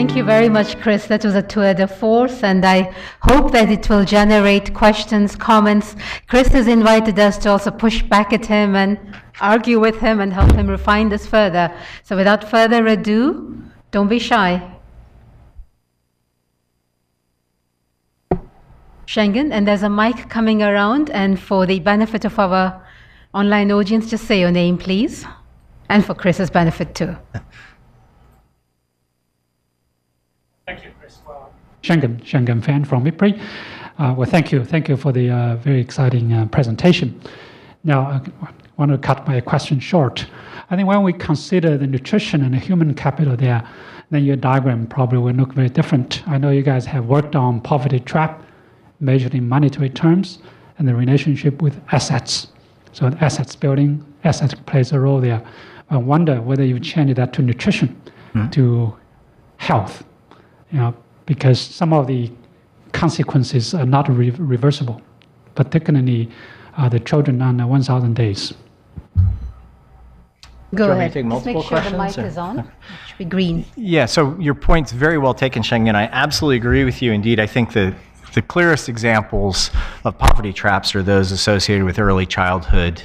Thank you very much, Chris. That was a tour de force, and I hope that it will generate questions, comments. Chris has invited us to also push back at him and argue with him and help him refine this further. So without further ado, don't be shy. Schengen, and there's a mic coming around, and for the benefit of our online audience, just say your name, please, and for Chris's benefit too. Thank you, Chris. Schengen fan from IFPRI. Well, thank you for the very exciting presentation. Now, I want to cut my question short. I think when we consider the nutrition and the human capital there, then your diagram probably will look very different. I know you guys have worked on poverty trap, measured in monetary terms, and the relationship with assets. So the assets building, assets plays a role there. I wonder whether you change that to nutrition, to health. Because some of the consequences are not reversible, particularly the children under 1,000 days. Go ahead. Take multiple Just make sure questions, the mic is on. It should be green. Yeah, so your point's very well taken, Schengen. I absolutely agree with you. Indeed, I think the clearest examples of poverty traps are those associated with early childhood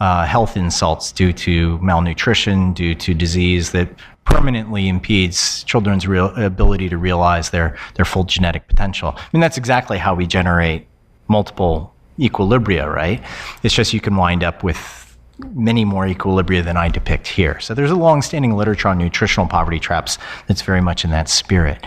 health insults due to malnutrition, due to disease that permanently impedes children's ability to realize their full genetic potential. I mean, that's exactly how we generate multiple equilibria, right? It's just you can wind up with many more equilibria than I depict here. So there's a long-standing literature on nutritional poverty traps that's very much in that spirit.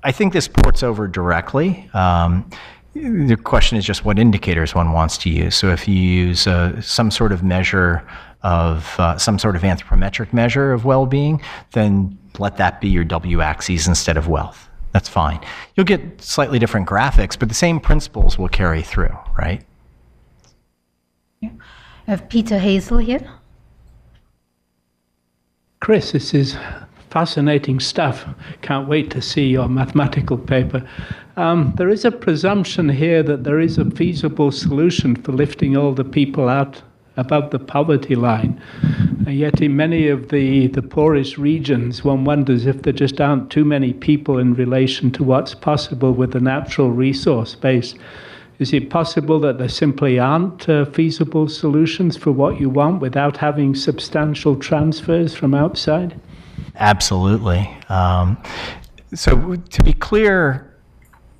I think this ports over directly. The question is just what indicators one wants to use. So if you use some sort of measure of some sort of anthropometric measure of well-being, then let that be your W-axis instead of wealth. That's fine. You'll get slightly different graphics, but the same principles will carry through, right? Yeah. I have Peter Hazel here. Chris, this is fascinating stuff. Can't wait to see your mathematical paper. There is a presumption here that there is a feasible solution for lifting all the people out above the poverty line. And yet in many of the poorest regions, one wonders if there just aren't too many people in relation to what's possible with the natural resource base. Is it possible that there simply aren't feasible solutions for what you want without having substantial transfers from outside? Absolutely. So to be clear,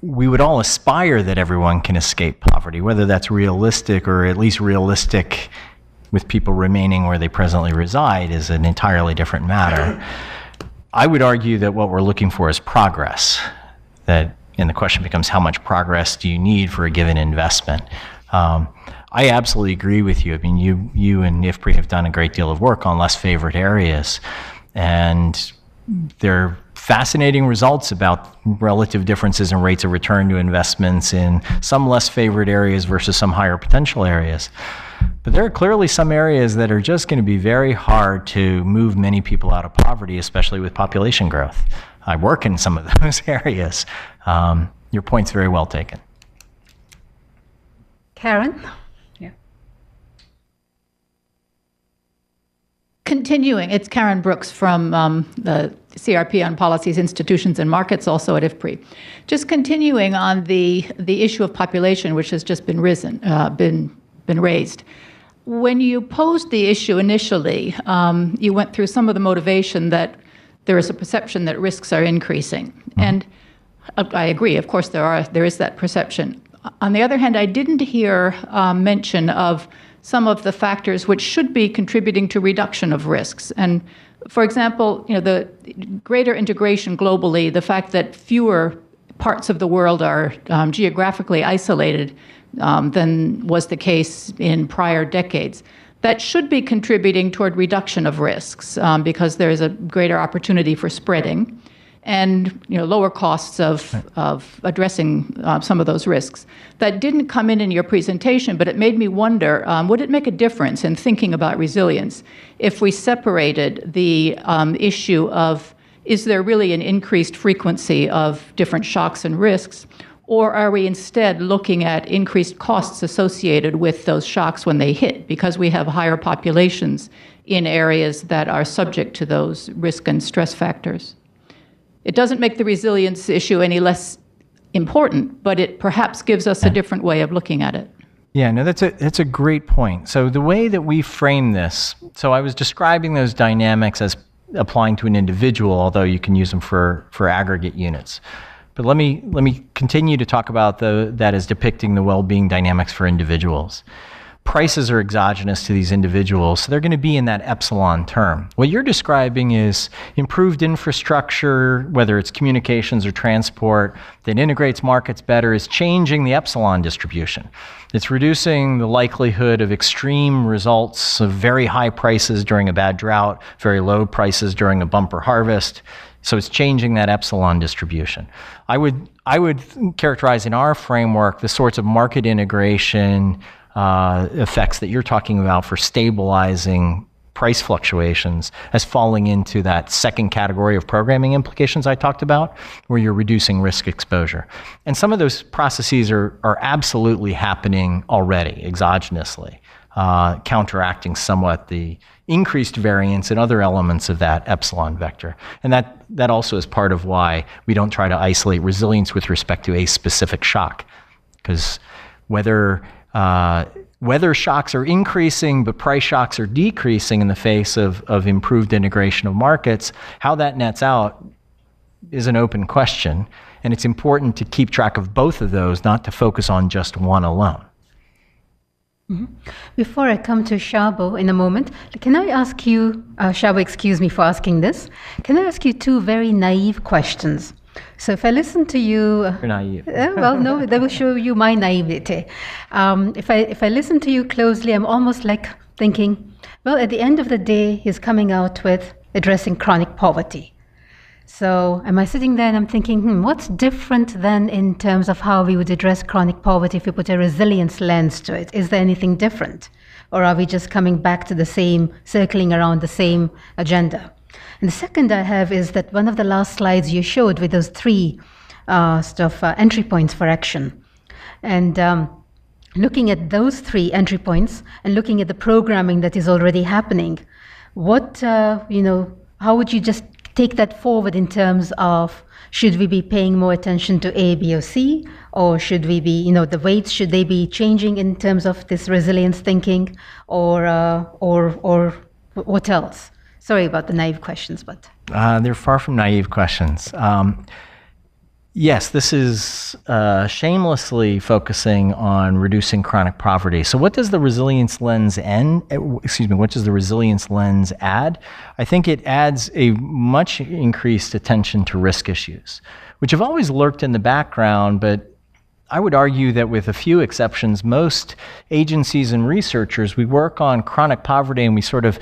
we would all aspire that everyone can escape poverty. Whether that's realistic or at least realistic with people remaining where they presently reside is an entirely different matter. I would argue that what we're looking for is progress. And the question becomes, how much progress do you need for a given investment? I absolutely agree with you. I mean, you and IFPRI have done a great deal of work on less favored areas. And there are fascinating results about relative differences in rates of return to investments in some less favored areas versus some higher potential areas. But there are clearly some areas that are just going to be very hard to move many people out of poverty, especially with population growth. I work in some of those areas. Your point's very well taken. Karen? Continuing, it's Karen Brooks from the CRP on Policies, Institutions, and Markets, also at IFPRI. Just continuing on the issue of population, which has just been raised. When you posed the issue initially, you went through some of the motivation that there is a perception that risks are increasing, and I agree. Of course, there is that perception. On the other hand, I didn't hear mention of some of the factors which should be contributing to reduction of risks. And for example, the greater integration globally, the fact that fewer parts of the world are geographically isolated than was the case in prior decades, that should be contributing toward reduction of risks because there is a greater opportunity for spreading and lower costs of addressing some of those risks. That didn't come in your presentation, but it made me wonder, would it make a difference in thinking about resilience if we separated the issue of, is there really an increased frequency of different shocks and risks, or are we instead looking at increased costs associated with those shocks when they hit, because we have higher populations in areas that are subject to those risk and stress factors? It doesn't make the resilience issue any less important, but it perhaps gives us a different way of looking at it. Yeah, no, that's a great point. So the way that we frame this, so I was describing those dynamics as applying to an individual, although you can use them for aggregate units. But let me continue to talk about that as depicting the well-being dynamics for individuals. Prices are exogenous to these individuals, so they're going to be in that epsilon term. What you're describing is improved infrastructure, whether it's communications or transport, that integrates markets better, is changing the epsilon distribution. It's reducing the likelihood of extreme results of very high prices during a bad drought, very low prices during a bumper harvest. So it's changing that epsilon distribution. I would characterize in our framework the sorts of market integration effects that you're talking about for stabilizing price fluctuations as falling into that second category of programming implications I talked about, where you're reducing risk exposure. And some of those processes are absolutely happening already exogenously, counteracting somewhat the increased variance in other elements of that epsilon vector. And that also is part of why we don't try to isolate resilience with respect to a specific shock, because whether shocks are increasing but price shocks are decreasing in the face of improved integration of markets, how that nets out is an open question. And it's important to keep track of both of those, not to focus on just one alone. Mm-hmm. Before I come to Shabo in a moment, can I ask you, Shabo, excuse me for asking this, can I ask you two very naive questions? So if I listen to you, you're naive. Well, no, that will show you my naivety. If I listen to you closely, I'm almost like thinking, well, at the end of the day, he's coming out with addressing chronic poverty. So am I sitting there and I'm thinking, what's different then in terms of how we would address chronic poverty if we put a resilience lens to it? Is there anything different? Or are we just coming back to the same, circling around the same agenda? And the second I have is that one of the last slides you showed with those three entry points for action. And looking at those three entry points and looking at the programming that is already happening, how would you just take that forward in terms of, should we be paying more attention to A, B, or C? Or should we be, the weights, should they be changing in terms of this resilience thinking? Or what else? Sorry about the naive questions, but... They're far from naive questions. Yes, this is shamelessly focusing on reducing chronic poverty. So what does the resilience lens what does the resilience lens add? I think it adds a much increased attention to risk issues, which have always lurked in the background, but I would argue that with a few exceptions, most agencies and researchers, we work on chronic poverty and we sort of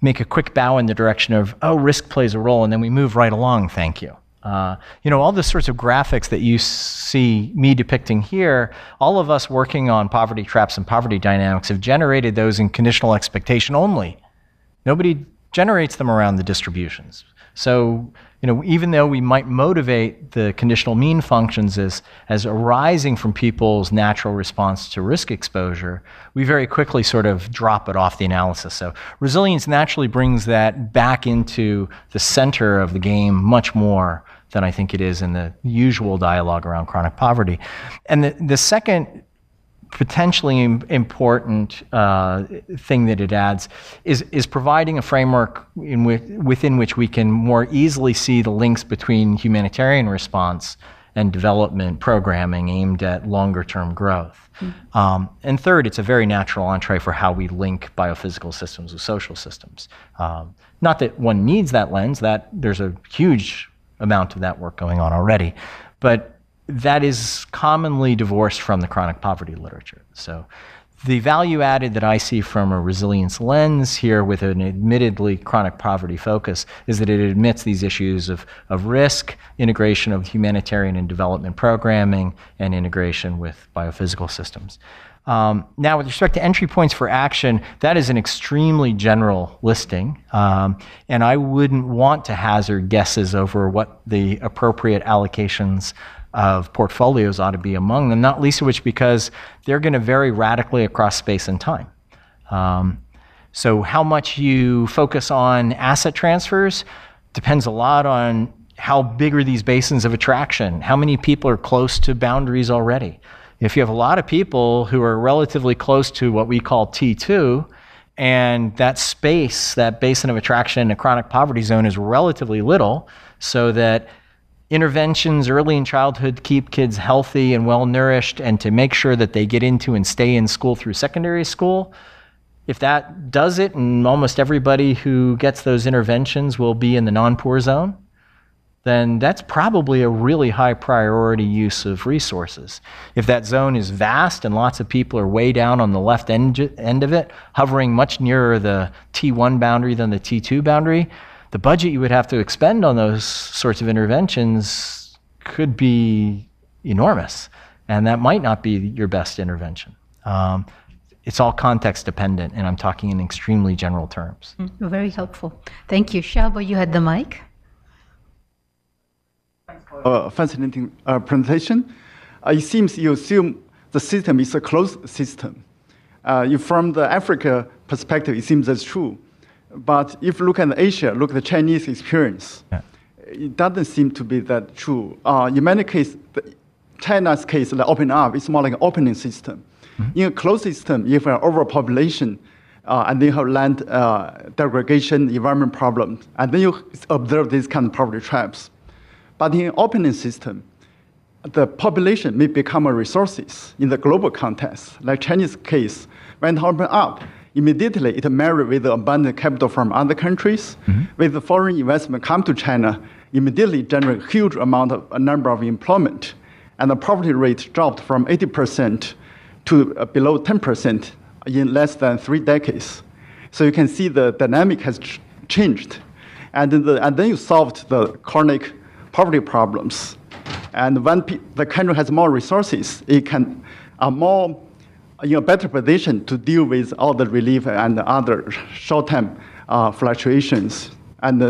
make a quick bow in the direction of, risk plays a role, and then we move right along, thank you. All the sorts of graphics that you see me depicting here, all of us working on poverty traps and poverty dynamics have generated those in conditional expectation only. Nobody generates them around the distributions. So, even though we might motivate the conditional mean functions as arising from people's natural response to risk exposure, we very quickly sort of drop it off the analysis. So resilience naturally brings that back into the center of the game much more than I think it is in the usual dialogue around chronic poverty. And the second potentially important thing that it adds is providing a framework within which we can more easily see the links between humanitarian response and development programming aimed at longer term growth. And third, it's a very natural entree for how we link biophysical systems with social systems. Not that one needs that lens, that there's a huge amount of that work going on already, but that is commonly divorced from the chronic poverty literature. So the value added that I see from a resilience lens here with an admittedly chronic poverty focus is that it admits these issues of risk, integration of humanitarian and development programming, and integration with biophysical systems. Now, with respect to entry points for action, that is an extremely general listing, and I wouldn't want to hazard guesses over what the appropriate allocations of portfolios ought to be among them, not least of which because they're going to vary radically across space and time. So how much you focus on asset transfers depends a lot on how big are these basins of attraction? How many people are close to boundaries already? If you have a lot of people who are relatively close to what we call T2, and that space, that basin of attraction in a chronic poverty zone is relatively little, so that interventions early in childhood to keep kids healthy and well-nourished and to make sure that they get into and stay in school through secondary school, if that does it, and almost everybody who gets those interventions will be in the non-poor zone, then that's probably a really high priority use of resources. If that zone is vast and lots of people are way down on the left end of it, hovering much nearer the T1 boundary than the T2 boundary, the budget you would have to expend on those sorts of interventions could be enormous, and that might not be your best intervention. It's all context dependent, and I'm talking in extremely general terms. Very helpful. Thank you. Xiaobo, you had the mic. Fascinating presentation. It seems you assume the system is a closed system. From the Africa perspective, it seems that's true. But if you look at Asia, look at the Chinese experience, it doesn't seem to be that true. In many cases, China's case, the open up, it's more like an opening system. In a closed system, you have overpopulation, and then you have land degradation, environment problems, and then you observe these kind of poverty traps. But in an opening system, the population may become a resources in the global context. Like Chinese case, when it opened up, immediately it married with the abundant capital from other countries. With the foreign investment come to China, immediately generate huge amount of a number of employment. And the poverty rate dropped from 80% to below 10% in less than 3 decades. So you can see the dynamic has changed. And then you solved the chronic poverty problems. And when the country has more resources, it can more in a better position to deal with all the relief and other short-term fluctuations and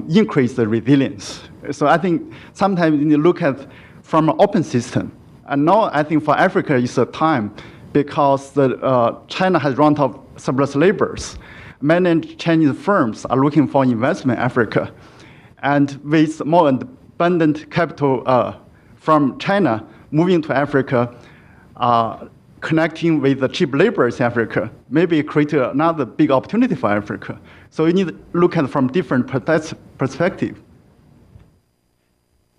increase the resilience. So I think sometimes you look at from an open system, and now I think for Africa it's a time because China has run out of surplus laborers. Many Chinese firms are looking for investment in Africa. And with more abundant capital from China moving to Africa, connecting with the cheap laborers in Africa, maybe create another big opportunity for Africa. So you need to look at it from different perspectives.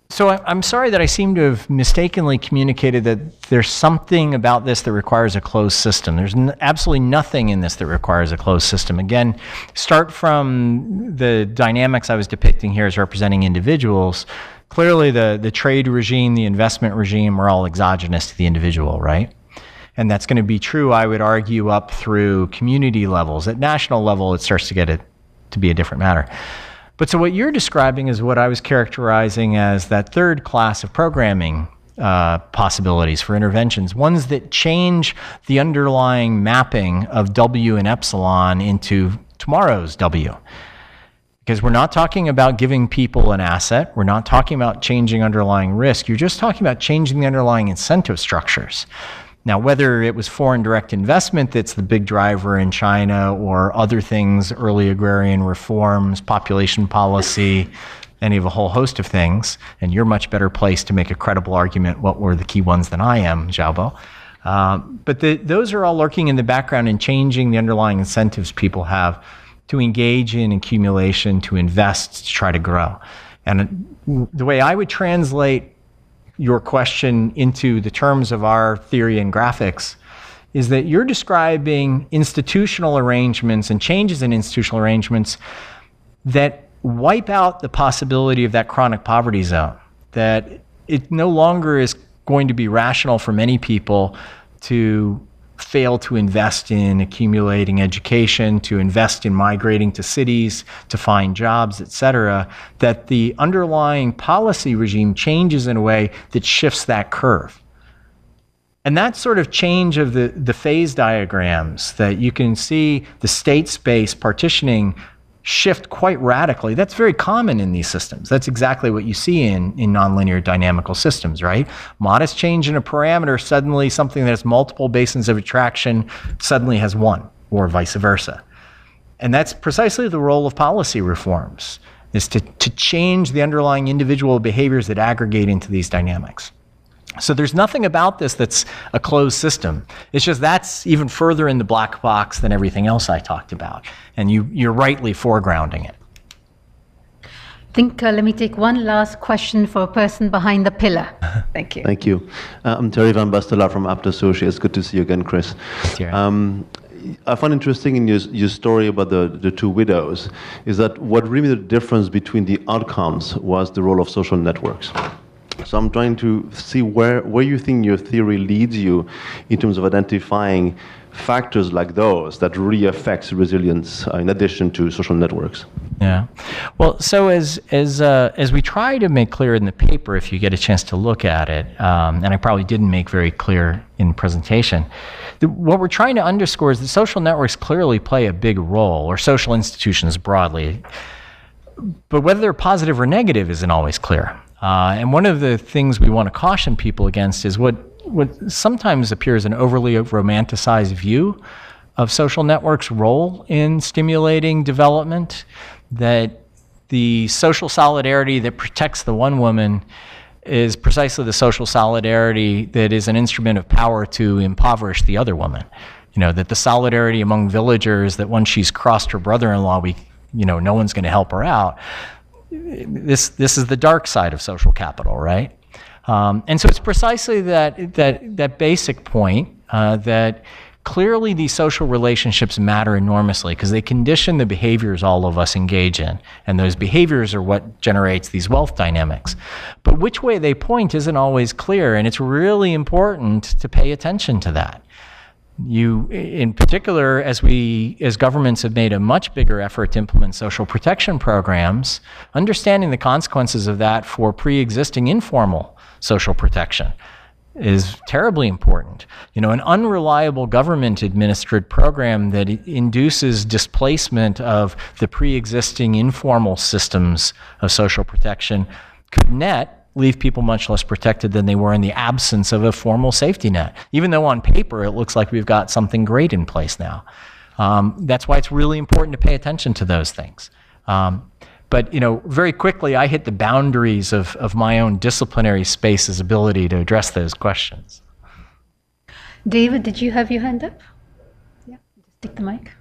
So I'm sorry that I seem to have mistakenly communicated that there's something about this that requires a closed system. There's absolutely nothing in this that requires a closed system. Again, start from the dynamics I was depicting here as representing individuals. Clearly the trade regime, the investment regime are all exogenous to the individual, right? And that's going to be true, I would argue, up through community levels. At national level, it starts to get it to be a different matter. But so what you're describing is what I was characterizing as that third class of programming possibilities for interventions, ones that change the underlying mapping of W and epsilon into tomorrow's W. Because we're not talking about giving people an asset. We're not talking about changing underlying risk. You're just talking about changing the underlying incentive structures. Now, whether it was foreign direct investment that's the big driver in China or other things, early agrarian reforms, population policy, any of a whole host of things, and you're much better placed to make a credible argument what were the key ones than I am, Xiaobo. But those are all lurking in the background and changing the underlying incentives people have to engage in accumulation, to invest, to try to grow. And the way I would translate your question into the terms of our theory and graphics is that you're describing institutional arrangements and changes in institutional arrangements that wipe out the possibility of that chronic poverty zone, that it no longer is going to be rational for many people to fail to invest in accumulating education, to invest in migrating to cities, to find jobs, et cetera, that the underlying policy regime changes in a way that shifts that curve. And that sort of change of the phase diagrams that you can see the state space partitioning shift quite radically. That's very common in these systems. That's exactly what you see in nonlinear dynamical systems, right? Modest change in a parameter, suddenly something that has multiple basins of attraction suddenly has one, or vice versa. And that's precisely the role of policy reforms. is to change the underlying individual behaviors that aggregate into these dynamics. So there's nothing about this that's a closed system. It's just that's even further in the black box than everything else I talked about. And you're rightly foregrounding it. I think let me take one last question for a person behind the pillar. Thank you. Thank you. I'm Terry Van Bastela from Abt Associates. Good to see you again, Chris. I find interesting in your story about the two widows is that what really made the difference between the outcomes was the role of social networks. So I'm trying to see where you think your theory leads you in terms of identifying factors like those that really affects resilience in addition to social networks. Yeah. Well, so as we try to make clear in the paper, if you get a chance to look at it, and I probably didn't make very clear in presentation, what we're trying to underscore is that social networks clearly play a big role, or social institutions broadly, but whether they're positive or negative isn't always clear. And one of the things we want to caution people against is what sometimes appears an overly romanticized view of social networks' role in stimulating development, that the social solidarity that protects the one woman is precisely the social solidarity that is an instrument of power to impoverish the other woman. That the solidarity among villagers, that once she's crossed her brother-in-law, no one's going to help her out. This is the dark side of social capital, right? And so it's precisely that basic point that clearly these social relationships matter enormously because they condition the behaviors all of us engage in. And those behaviors are what generates these wealth dynamics. But which way they point isn't always clear, and it's really important to pay attention to that. In particular, as governments have made a much bigger effort to implement social protection programs, understanding the consequences of that for pre-existing informal social protection is terribly important. An unreliable government-administered program that induces displacement of the pre-existing informal systems of social protection could leave people much less protected than they were in the absence of a formal safety net, even though on paper it looks like we've got something great in place now. That's why it's really important to pay attention to those things. But very quickly I hit the boundaries of my own disciplinary space's ability to address those questions. David, did you have your hand up? Yeah, just take the mic.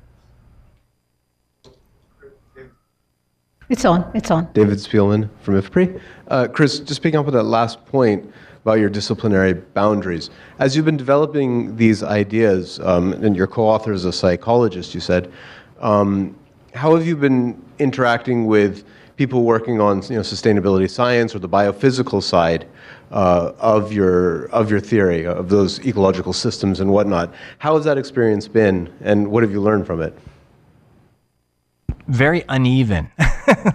It's on. David Spielman from IFPRI. Chris, just picking up on that last point about your disciplinary boundaries. As you've been developing these ideas, and your co-author is a psychologist, you said, how have you been interacting with people working on sustainability science or the biophysical side of your theory, of those ecological systems and whatnot? How has that experience been, and what have you learned from it? Very uneven.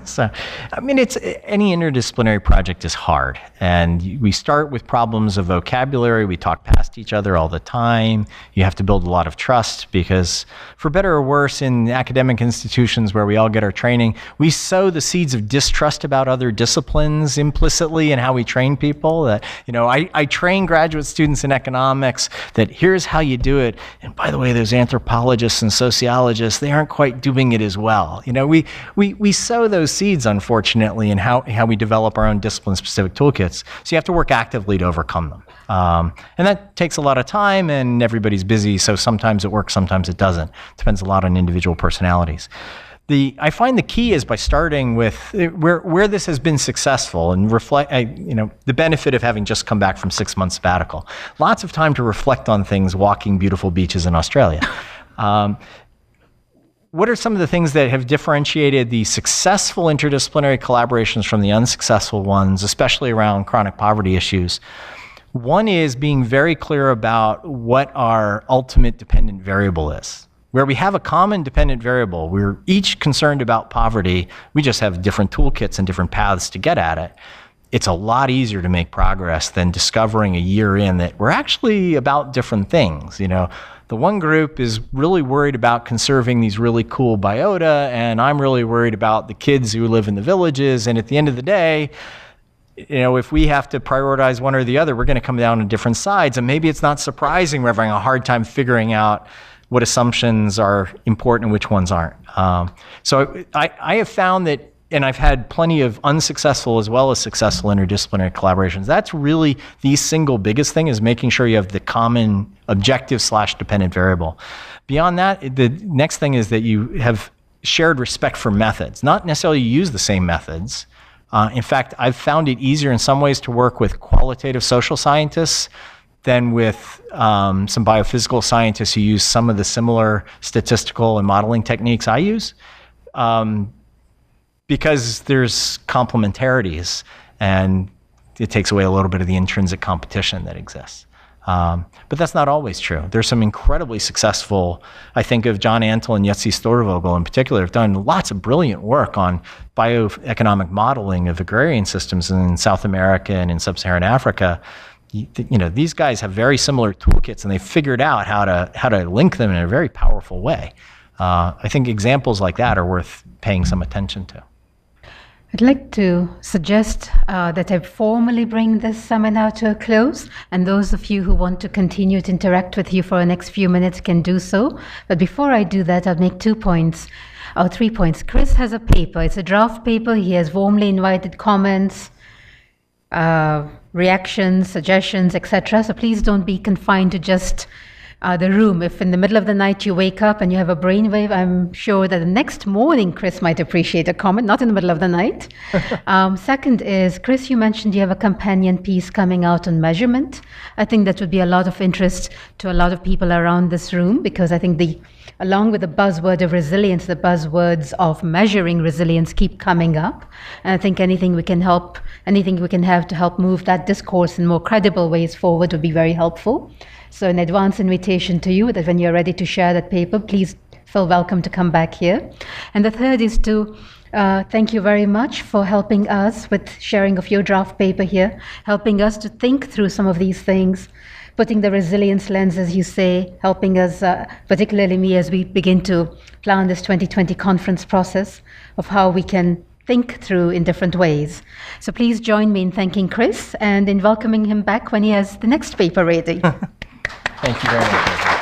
So, it's any interdisciplinary project is hard, and we start with problems of vocabulary. We talk past each other all the time. You have to build a lot of trust because, for better or worse, in academic institutions where we all get our training, we sow the seeds of distrust about other disciplines implicitly in how we train people. That I train graduate students in economics that here's how you do it, and by the way, those anthropologists and sociologists, they aren't quite doing it as well. We sow those seeds, unfortunately, in how we develop our own discipline-specific toolkits. So you have to work actively to overcome them. And that takes a lot of time, and everybody's busy, so sometimes it works, sometimes it doesn't. Depends a lot on individual personalities. I find the key is by starting with where this has been successful and reflect, the benefit of having just come back from 6 months sabbatical. Lots of time to reflect on things, walking beautiful beaches in Australia. What are some of the things that have differentiated the successful interdisciplinary collaborations from the unsuccessful ones, especially around chronic poverty issues? One is being very clear about what our ultimate dependent variable is. Where we have a common dependent variable, we're each concerned about poverty, we just have different toolkits and different paths to get at it. It's a lot easier to make progress than discovering a year in that we're actually about different things. The one group is really worried about conserving these really cool biota, and I'm really worried about the kids who live in the villages. And at the end of the day, if we have to prioritize one or the other, we're going to come down on different sides. And maybe it's not surprising we're having a hard time figuring out what assumptions are important and which ones aren't. So I have found that and I've had plenty of unsuccessful as well as successful interdisciplinary collaborations. That's really the single biggest thing, is making sure you have the common objective/dependent variable. Beyond that, the next thing is that you have shared respect for methods, not necessarily use the same methods. In fact, I've found it easier in some ways to work with qualitative social scientists than with some biophysical scientists who use some of the similar statistical and modeling techniques I use, because there's complementarities and it takes away a little bit of the intrinsic competition that exists. But that's not always true. There's some incredibly successful, I think of John Antle and Jetsi Storvogel in particular, have done lots of brilliant work on bioeconomic modeling of agrarian systems in South America and in sub-Saharan Africa. You know, these guys have very similar toolkits, and they figured out how to link them in a very powerful way. I think examples like that are worth paying some attention to. I'd like to suggest that I formally bring this seminar to a close, and those of you who want to continue to interact with you for the next few minutes can do so. But before I do that, I'll make 2 points, or 3 points. Chris has a paper. It's a draft paper. He has warmly invited comments, reactions, suggestions, etc. So please don't be confined to just the room. If in the middle of the night you wake up and you have a brainwave, I'm sure that the next morning Chris might appreciate a comment, not in the middle of the night. Second is, Chris, you mentioned you have a companion piece coming out on measurement. I think that would be a lot of interest to a lot of people around this room, because I think along with the buzzword of resilience, the buzzwords of measuring resilience keep coming up. And I think anything we can have to help move that discourse in more credible ways forward would be very helpful. So an advance invitation to you that when you're ready to share that paper, please feel welcome to come back here. And the third is to thank you very much for helping us with sharing of your draft paper here, helping us to think through some of these things, putting the resilience lens, as you say, helping us, particularly me, as we begin to plan this 2020 conference process of how we can think through in different ways. So please join me in thanking Chris and in welcoming him back when he has the next paper ready. Thank you very much.